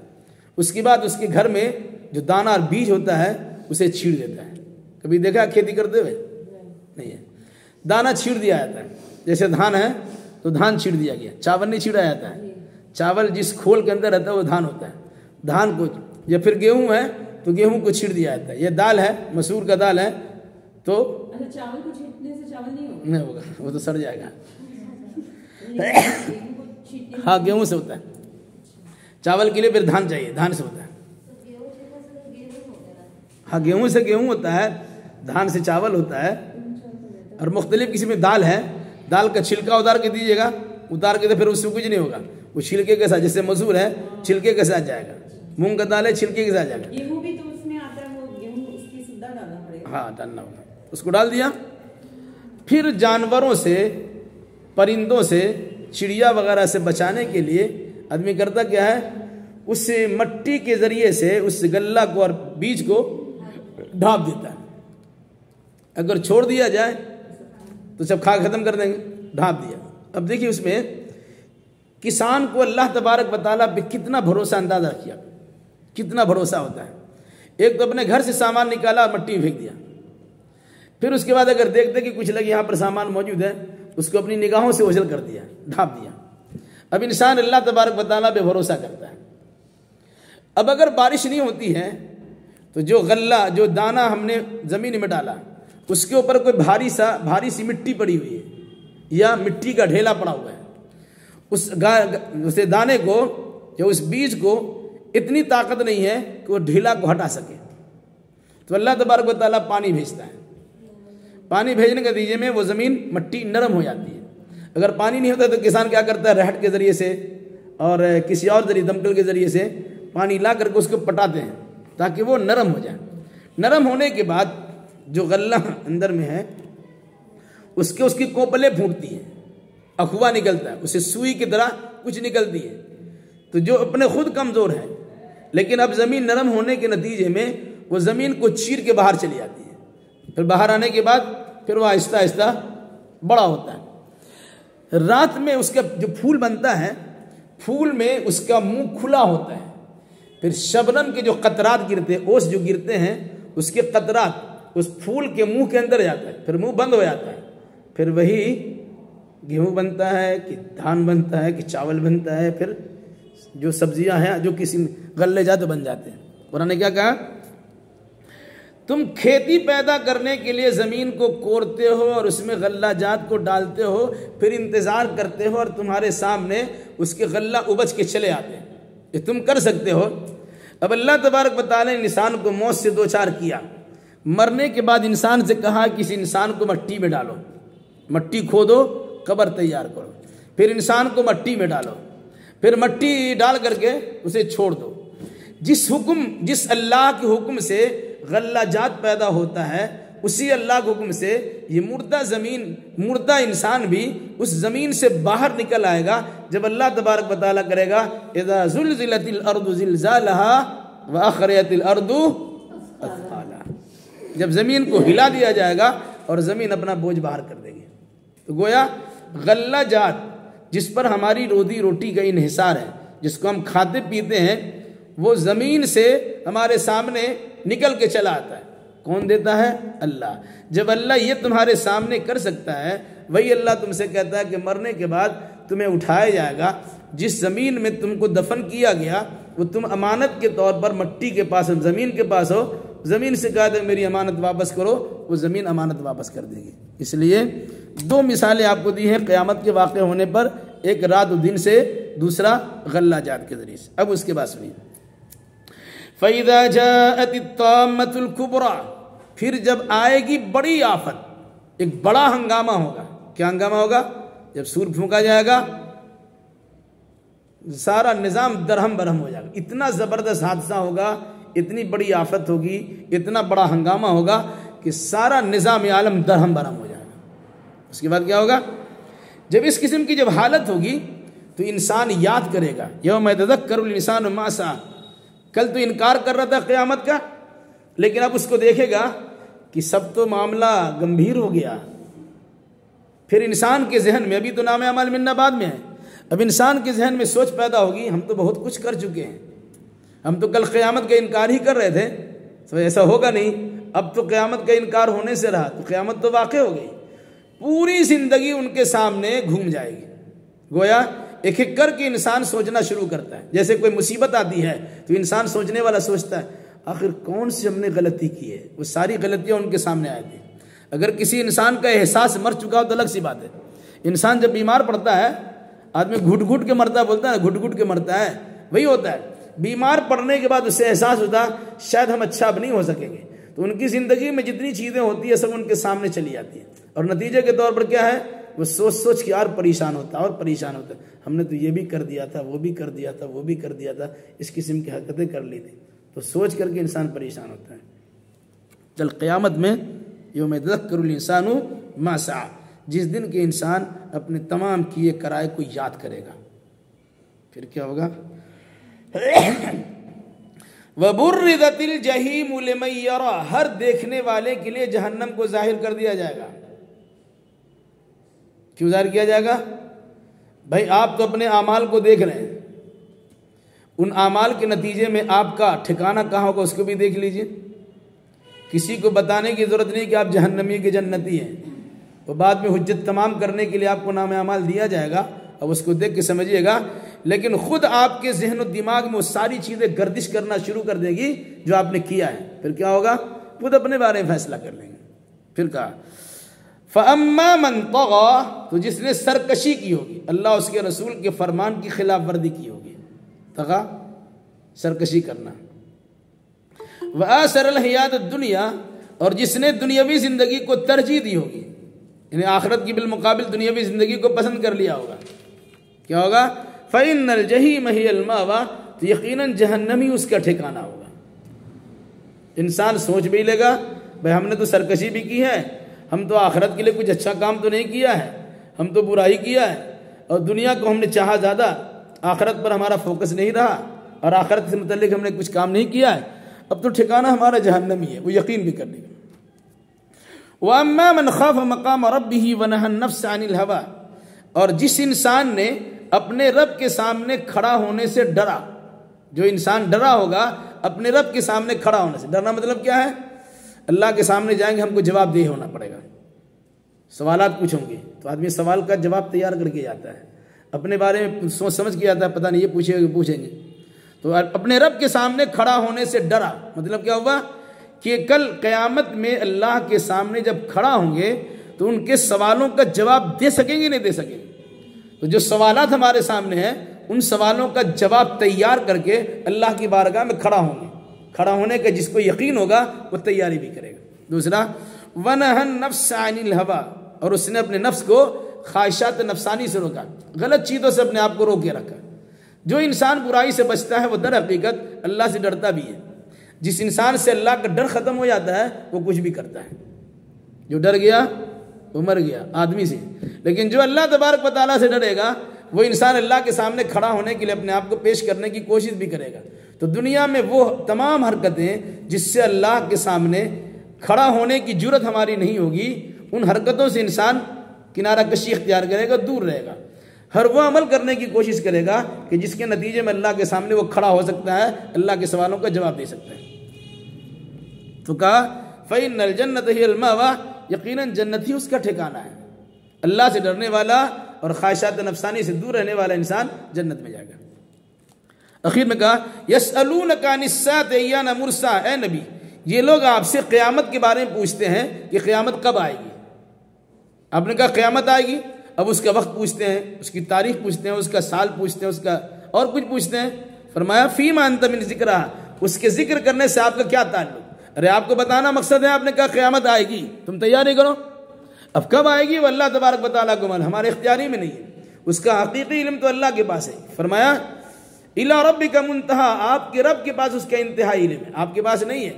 [SPEAKER 1] उसके बाद उसके घर में जो दाना और बीज होता है उसे छीड़ देता है। कभी देखा खेती करते हुए? नहीं है। दाना छीड़ दिया जाता है, जैसे धान है तो धान छीड़ दिया गया, चावल नहीं छीड़ा जाता है। चावल जिस खोल के अंदर रहता है वो धान होता है, धान को। या फिर गेहूं है तो गेहूं को छीड़ दिया जाता है। ये दाल है, मसूर का दाल है तो
[SPEAKER 3] चावल को छींटने से चावल
[SPEAKER 1] नहीं होगा, वो तो सड़ जाएगा। हाँ, गेहूं से होता है। चावल के लिए फिर धान चाहिए, धान से होता है। हाँ, गेहूं से गेहूं होता है, धान से चावल होता है। और मुख्तलिफ किसी में दाल है, दाल का छिलका उतार के दीजिएगा, उतार के तो फिर उससे कुछ नहीं होगा, वो छिलके के साथ। जैसे मसूर है छिलके के साथ जाएगा, मूंग का दाल है छिलके के साथ जाएगा।
[SPEAKER 3] गेहूं भी तो उसमें आता है, वो गेहूं उसकी सीधा डालना पड़ेगा।
[SPEAKER 1] हाँ, डालना होगा, उसको डाल दिया। फिर जानवरों से, परिंदों से, चिड़िया वगैरह से बचाने के लिए आदमी करता क्या है, उस मट्टी के जरिए से उस गल्ला को और बीज को ढाँप देता है। अगर छोड़ दिया जाए तो सब खा खत्म कर देंगे, ढाँप दिया। अब देखिए उसमें किसान को अल्लाह तबारक व तआला पे कितना भरोसा, अंदाजा किया कितना भरोसा होता है। एक तो अपने घर से सामान निकाला और मट्टी में फेंक दिया, फिर उसके बाद अगर देखते कि कुछ लगे यहाँ पर सामान मौजूद है, उसको अपनी निगाहों से ओझल कर दिया, ढाँप दिया। अब इंसान अल्लाह तबारक व तआला पे भरोसा करता है। अब अगर बारिश नहीं होती है तो जो गल्ला, जो दाना हमने ज़मीन में डाला, उसके ऊपर कोई भारी सी मिट्टी पड़ी हुई है या मिट्टी का ढेला पड़ा हुआ है, उस दाने को या उस बीज को इतनी ताकत नहीं है कि वो ढीला को हटा सके। तो अल्लाह तबारक व तआला पानी भेजता है। पानी भेजने के नतीजे में वो ज़मीन मट्टी नरम हो जाती है। अगर पानी नहीं होता तो किसान क्या करता है, रहट के ज़रिए से और किसी और ज़रिए दमकल के ज़रिए से पानी ला करके उसको पटाते हैं ताकि वो नरम हो जाए। नरम होने के बाद जो गल्ला अंदर में है उसकी कोपलें फूटती हैं, अखवा निकलता है, उसे सुई की तरह कुछ निकलती है। तो जो अपने खुद कमज़ोर है, लेकिन अब ज़मीन नरम होने के नतीजे में वो ज़मीन को चीर के बाहर चली जाती है। फिर बाहर आने के बाद फिर वह आहिस्ता आहिस्ता बड़ा होता है। रात में उसका जो फूल बनता है, फूल में उसका मुंह खुला होता है। फिर शबनम के जो कतरात गिरते हैं, ओस जो गिरते हैं, उसके कतरात उस फूल के मुंह के अंदर जाता है। फिर मुंह बंद हो जाता है। फिर वही गेहूं बनता है कि धान बनता है कि चावल बनता है। फिर जो सब्जियां हैं जो किसी गल्ले जाते बन जाते हैं। कुरान ने क्या कहा, तुम खेती पैदा करने के लिए ज़मीन को कोड़ते हो और उसमें गल्ला जात को डालते हो, फिर इंतज़ार करते हो और तुम्हारे सामने उसके गल्ला उबज के चले आते हैं। ये तुम कर सकते हो। अब अल्लाह तबारक व तआला ने इंसान को मौत से दो चार किया। मरने के बाद इंसान से कहा कि इस इंसान को मिट्टी में डालो, मट्टी खोदो, कब्र तैयार करो। फिर इंसान को मिट्टी में डालो, फिर मिट्टी डाल करके उसे छोड़ दो। जिस अल्लाह के हुक्म से गल्ला जात पैदा होता है, उसी अल्लाह के हुक्म से ये मुर्दा इंसान भी उस ज़मीन से बाहर निकल आएगा जब अल्लाह तबारक व तआला करेगा, इज़ा ज़ुलज़िलतिल अर्दु ज़िलज़ालहा व अख़रजतिल अर्दु अथक़ालहा। जब ज़मीन को हिला दिया जाएगा और ज़मीन अपना बोझ बाहर कर देगी। तो गोया गल्ला जात जिस पर हमारी रोजी रोटी का इन्हिसार है, जिसको हम खाते पीते हैं, वो ज़मीन से हमारे सामने निकल के चला आता है। कौन देता है? अल्लाह। जब अल्लाह ये तुम्हारे सामने कर सकता है, वही अल्लाह तुमसे कहता है कि मरने के बाद तुम्हें उठाया जाएगा। जिस ज़मीन में तुमको दफन किया गया वो तुम अमानत के तौर पर मट्टी के पास, ज़मीन के पास हो। ज़मीन से कहा था मेरी अमानत वापस करो, वो ज़मीन अमानत वापस कर देगी। इसलिए दो मिसालें आपको दी हैं क़यामत के वाक़े होने पर, एक रात और दिन से, दूसरा गल्ला जात के ज़रिए से। अब उसके बाद सुनिए, फ़इज़ा जाअतित्ताम्मतुल कुबरा, फिर जब आएगी बड़ी आफत, एक बड़ा हंगामा होगा। क्या हंगामा होगा? जब सूर फूंका जाएगा, सारा निज़ाम दरहम बरहम हो जाएगा। इतना ज़बरदस्त हादसा होगा, इतनी बड़ी आफत होगी, इतना बड़ा हंगामा होगा कि सारा निज़ाम आलम दरहम बरहम हो जाएगा। उसके बाद क्या होगा? जब इस किस्म की जब हालत होगी तो इंसान याद करेगा, यौम यतज़क्करुल इंसानु मा सअ। कल तो इनकार कर रहा था क़यामत का, लेकिन अब उसको देखेगा कि सब तो मामला गंभीर हो गया। फिर इंसान के जहन में, अभी तो नाम अमल मिन्ना बाद में है, अब इंसान के जहन में सोच पैदा होगी, हम तो बहुत कुछ कर चुके हैं, हम तो कल क़यामत का इनकार ही कर रहे थे, तो ऐसा होगा नहीं। अब तो क़यामत का इनकार होने से रहा तो क़यामत तो वाक़ई हो गई। पूरी ज़िंदगी उनके सामने घूम जाएगी। गोया एक एक करके इंसान सोचना शुरू करता है। जैसे कोई मुसीबत आती है तो इंसान सोचने वाला सोचता है आखिर कौन सी हमने गलती की है। वो सारी गलतियां उनके सामने आती है। अगर किसी इंसान का एहसास मर चुका हो तो अलग सी बात है। इंसान जब बीमार पड़ता है, आदमी घुट घुट के मरता है, बोलता है घुट घुट के मरता है, वही होता है। बीमार पड़ने के बाद उससे एहसास होता है शायद हम अच्छा अब नहीं हो सकेंगे, तो उनकी ज़िंदगी में जितनी चीज़ें होती है सब उनके सामने चली जाती है। और नतीजे के तौर पर क्या है, वो सोच सोच के और परेशान होता है और परेशान होता है, हमने तो ये भी कर दिया था, वो भी कर दिया था, वो भी कर दिया था, इस किस्म की हरकतें कर ली थी। तो सोच करके इंसान परेशान होता है। कल क़यामत में यौम यतज़क्करुल इंसानु मा सअ, जिस दिन के इंसान अपने तमाम किए कराए को याद करेगा। फिर क्या होगा? वबुर्रिज़तिल जहीम लिमन यरा, हर देखने वाले के लिए जहन्नम को जाहिर कर दिया जाएगा। क्यों जाहिर किया जाएगा? भाई आप तो अपने आमाल को देख रहे हैं, उन आमाल के नतीजे में आपका ठिकाना कहाँ होगा उसको भी देख लीजिए। किसी को बताने की ज़रूरत नहीं कि आप जहन्नमी के जन्नती हैं। तो बाद में हुज्जत तमाम करने के लिए आपको नाम आमाल दिया जाएगा, अब उसको देख के समझिएगा। लेकिन खुद आपके जहन और दिमाग में वो सारी चीज़ें गर्दिश करना शुरू कर देगी जो आपने किया है। फिर क्या होगा? खुद अपने बारे में फैसला कर लेंगे। फिर कहा फ़अम्मा मन तग़ा, तो जिसने सरकशी की होगी, अल्लाह उसके रसूल के फरमान की खिलाफ वर्दी की होगी। तग़ा सरकशी करना। वह सरल हयात दुनिया, और जिसने दुनियावी जिंदगी को तरजीह दी होगी, यानी आखिरत की बिलमुकाबिल दुनियावी जिंदगी को पसंद कर लिया होगा, क्या होगा? फ़इन्नल जहीम हियल मावा, तो यकीनन जहन्नम ही उसका ठिकाना होगा। इंसान सोच भी लेगा भाई हमने तो सरकशी भी की है, हम तो आखिरत के लिए कुछ अच्छा काम तो नहीं किया है, हम तो बुराई किया है, और दुनिया को हमने चाहा ज़्यादा, आखिरत पर हमारा फोकस नहीं रहा, और आखिरत से मुतल्लिक हमने कुछ काम नहीं किया है, अब तो ठिकाना हमारा जहन्नम ही है। वो यकीन भी कर लेगा। वअम्मा मन खाफ मकाम रब्बिही व नहा नफ्स अनिल हवा, और जिस इंसान ने अपने रब के सामने खड़ा होने से डरा, जो इंसान डरा होगा अपने रब के सामने खड़ा होने से। डरना मतलब क्या है? अल्लाह के सामने जाएंगे, हमको जवाबदेह होना पड़ेगा, सवालात कुछ होंगे, तो आदमी सवाल का जवाब तैयार करके जाता है, अपने बारे में सोच समझ के आता है, पता नहीं ये पूछेंगे पूछेंगे। तो अपने रब के सामने खड़ा होने से डरा, मतलब क्या हुआ कि कल क़यामत में अल्लाह के सामने जब खड़ा होंगे तो उनके सवालों का जवाब दे सकेंगे नहीं दे सकेंगे। तो जो सवालात हमारे सामने हैं उन सवालों का जवाब तैयार करके अल्लाह की बारगाह में खड़ा होंगे। खड़ा होने का जिसको यकीन होगा वो तैयारी भी करेगा। दूसरा, वनहन नफ्स अनिल हवा, और उसने अपने नफ्स को ख्वाहिशात नफसानी से रोका, गलत चीज़ों से अपने आप को रोके रखा। जो इंसान बुराई से बचता है वो दर हकीकत अल्लाह से डरता भी है। जिस इंसान से अल्लाह का डर ख़त्म हो जाता है वो कुछ भी करता है। जो डर गया वो मर गया आदमी से, लेकिन जो अल्लाह तबारक व तआला से डरेगा वो इंसान अल्लाह के सामने खड़ा होने के लिए अपने आप को पेश करने की कोशिश भी करेगा। तो दुनिया में वो तमाम हरकतें जिससे अल्लाह के सामने खड़ा होने की जुर्रत हमारी नहीं होगी, उन हरकतों से इंसान किनारा कशी इख्तियार करेगा, दूर रहेगा। हर वो अमल करने की कोशिश करेगा कि जिसके नतीजे में अल्लाह के सामने वो खड़ा हो सकता है, अल्लाह के सवालों का जवाब दे सकता है। तो कहा फ़इन्नल जन्नत हियल मावा, यकीनन जन्नत ही उसका ठिकाना है। अल्लाह से डरने वाला और ख्वाहिशात नफसानी से दूर रहने वाला इंसान जन्नत में जाएगा। आखिर में कहा यसअलूनका अनिस्साअति अय्याना मुरसा, ए नबी ये लोग आपसे क़यामत के बारे में पूछते हैं कि क़यामत कब आएगी। आपने कहा क़यामत आएगी, अब उसका वक्त पूछते हैं, उसकी तारीख पूछते हैं, उसका साल पूछते हैं, उसका और कुछ पूछते हैं। फरमाया फ़ीमा अंत मिन ज़िक्रा, उसके जिक्र करने से आपका क्या ताल्लुक? अरे आपको बताना मकसद है, आपने कहा क़यामत आएगी, तुम तैयारी करो। अब कब आएगी वो अल्लाह तबारक व तआला को मालूम, हमारे इख्तियारी में नहीं है। उसका हकीकी इल्म तो अल्लाह के पास है। फरमाया इला रब्बिका मुंतहा, आपके रब के पास उसका इंतहाई इल्म है, आपके पास नहीं है।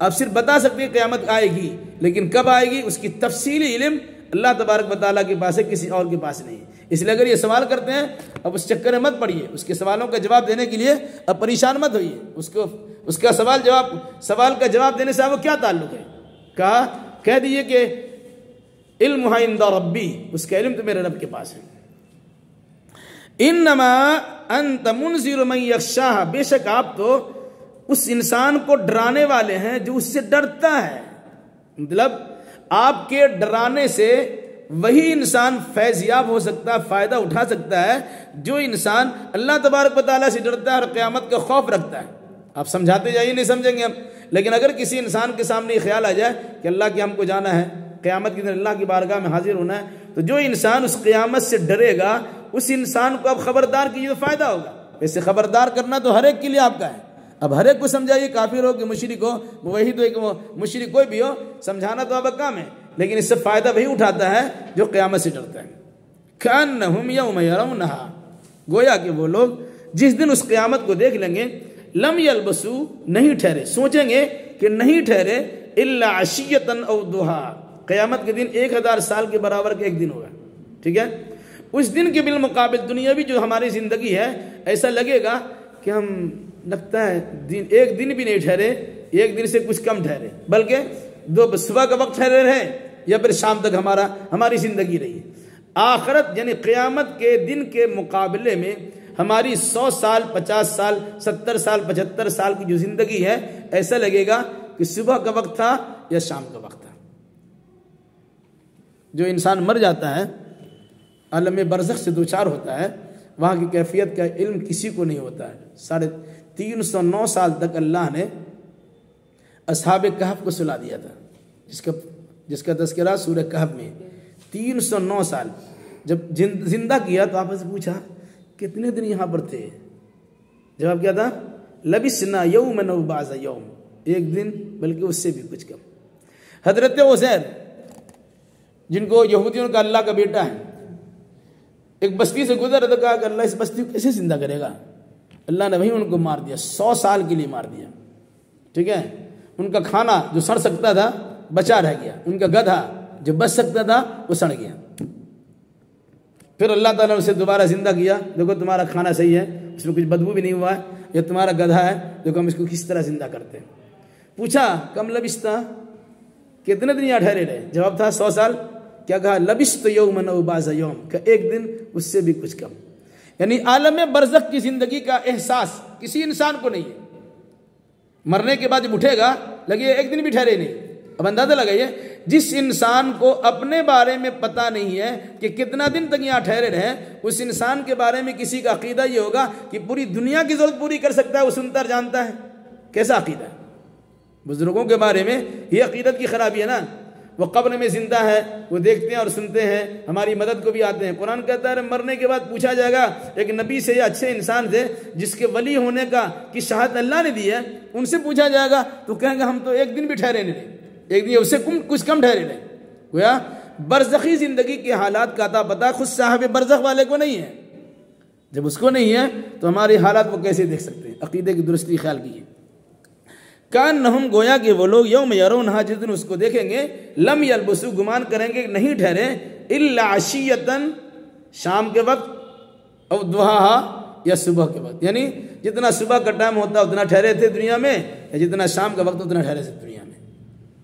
[SPEAKER 1] आप सिर्फ बता सकते हैं क़यामत आएगी, लेकिन कब आएगी उसकी तफसीली इल्म अल्लाह तबारक व तआला के पास है, किसी और के पास नहीं है। इसलिए अगर ये सवाल करते हैं अब उस चक्कर में मत पड़िए, उसके सवालों का जवाब देने के लिए अब परेशान मत होइए। उसका सवाल का जवाब देने से आपको क्या ताल्लुक है? कहा कह दिए कि इल्म है इंदा रब्बी, उसका इल्म तो मेरे रब के पास है। इन्नमा अंत मुनज़िरु मन यख्शाहा, बेशक आप तो उस इंसान को डराने वाले हैं जो उससे डरता है। मतलब आपके डराने से वही इंसान फैज़याब हो सकता है, फ़ायदा उठा सकता है जो इंसान अल्लाह तबारक व तआला से डरता है और क़यामत का खौफ रखता है। आप समझाते जाइए, नहीं समझेंगे हम, लेकिन अगर किसी इंसान के सामने ये ख्याल आ जाए कि अल्लाह के हमको जाना है, क़यामत के दिन अल्लाह की बारगाह में हाजिर होना है, तो जो इंसान उस क़यामत से डरेगा उस इंसान को अब खबरदार कीजिए तो फ़ायदा होगा। वैसे खबरदार करना तो हर एक के लिए आपका है। अब हर एक को समझाइए, काफिर हो कि मुशरिक हो, वही तो एक मुशरिक कोई भी हो, समझाना तो आपका काम है, लेकिन इससे फ़ायदा वही उठाता है जो क़यामत से डरता है। कअन्नहुम यौम यरौनहा, गोया कि वो लोग जिस दिन उस क़यामत को देख लेंगे, लम यलबसू, नहीं ठहरे, सोचेंगे कि नहीं ठहरे, इल्ला अशियतन औ दुहा, क़यामत के दिन 1000 साल के बराबर का एक दिन होगा। ठीक है, उस दिन के बिलमुकाबिल दुनियावी जो हमारी ज़िंदगी है, ऐसा लगेगा कि हम लगता है एक दिन भी नहीं ठहरे, एक दिन से कुछ कम ठहरे, बल्कि दो सुबह का वक्त ठहरे रहे या फिर शाम तक हमारी ज़िंदगी रही। आखिरत यानी क़यामत के दिन के मुकाबले में हमारी 100 साल, 50 साल, 70 साल, 75 साल की जो ज़िंदगी है, ऐसा लगेगा कि सुबह का वक्त था या शाम का वक्त था। जो इंसान मर जाता है, आलम बरज़ख से दूचार होता है, वहाँ की कैफियत का इल्म किसी को नहीं होता है। 309 साल तक अल्लाह ने असहाब कहफ को सुला दिया था, जिसका तज़किरा सूरह कहफ में। 309 साल जब जिंदा किया तो आपस से पूछा कितने दिन यहाँ पर थे? जवाब क्या था? लबिसना यौमन औ बाज़ यौम, एक दिन बल्कि उससे भी कुछ कम। हजरत उज़ैर जिनको यहूदियों का अल्लाह का बेटा है, एक बस्ती से गुजर तो कहा कि अल्लाह इस बस्ती को कैसे जिंदा करेगा। अल्लाह ने वही उनको मार दिया, 100 साल के लिए मार दिया। ठीक है, उनका खाना जो सड़ सकता था बचा रह गया, उनका गधा जो बच सकता था वो सड़ गया। फिर अल्लाह ताला ने उसे दोबारा जिंदा किया, देखो तुम्हारा खाना सही है, उसमें कुछ बदबू भी नहीं हुआ है, ये तुम्हारा गधा है, देखो हम इसको किस तरह जिंदा करते हैं। पूछा कम लबिस्ता, कितने दिन यहाँ ठहरे रहे? जवाब था 100 साल। क्या कहा? लबिस्त यौमन औ बाज़ यौम, का एक दिन उससे भी कुछ कम। यानी आलम बरज़ख की जिंदगी का एहसास किसी इंसान को नहीं है। मरने के बाद जब उठेगा लगे एक दिन भी ठहरे नहीं। अब अंदाजा लगाइए, जिस इंसान को अपने बारे में पता नहीं है कि कितना दिन तक यहाँ ठहरे रहे, उस इंसान के बारे में किसी का अकीदा ये होगा कि पूरी दुनिया की जरूरत पूरी कर सकता है, वो सुनता जानता है। कैसा अकीदा है? बुजुर्गों के बारे में ये अकीदत की खराबी है ना। वो कब्र में जिंदा है, वो देखते हैं और सुनते हैं, हमारी मदद को भी आते हैं। कुरान कहता है मरने के बाद पूछा जाएगा एक नबी से या अच्छे इंसान से जिसके वली होने का की शहादत अल्लाह ने दी है, उनसे पूछा जाएगा तो कहेंगे हम तो एक दिन भी ठहरे नहीं, एक दिन उससे कुछ कम ठहरे नहीं। गोया बरज़खी जिंदगी के हालात का अता पता खुद साहब बरज़ख वाले को नहीं है। जब उसको नहीं है तो हमारे हालात वो कैसे देख सकते हैं? अकीदे की दुरुस्ती ख्याल कीजिए। कान नहुम, गोया कि वो लोग यौम यरौनहा, जिस दिन उसको देखेंगे, लम यलबसु, गुमान करेंगे नहीं ठहरे, इल्ला अशियतन, शाम के वक्त, और दुहाहा, या सुबह के वक्त। यानी जितना सुबह का टाइम होता उतना ठहरे थे दुनिया में, या जितना शाम का वक्त उतना ठहरे थे दुनिया में।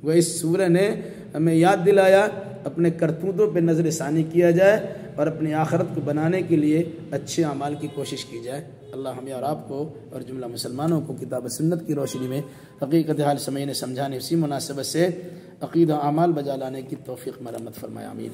[SPEAKER 1] वह इस सूरह ने हमें याद दिलाया अपने करतूतों पर नजर सानी किया जाए और अपनी आखिरत को बनाने के लिए अच्छे अमाल की कोशिश की जाए। अल्लाह हमें और आपको और जुमला मुसलमानों को किताब सुन्नत की रोशनी में हकीकत हाल समझने समझाने, इसी मुनासिबत से अकीदा अमाल बजा लाने की तौफीक मरम्मत फरमाए। आमीन।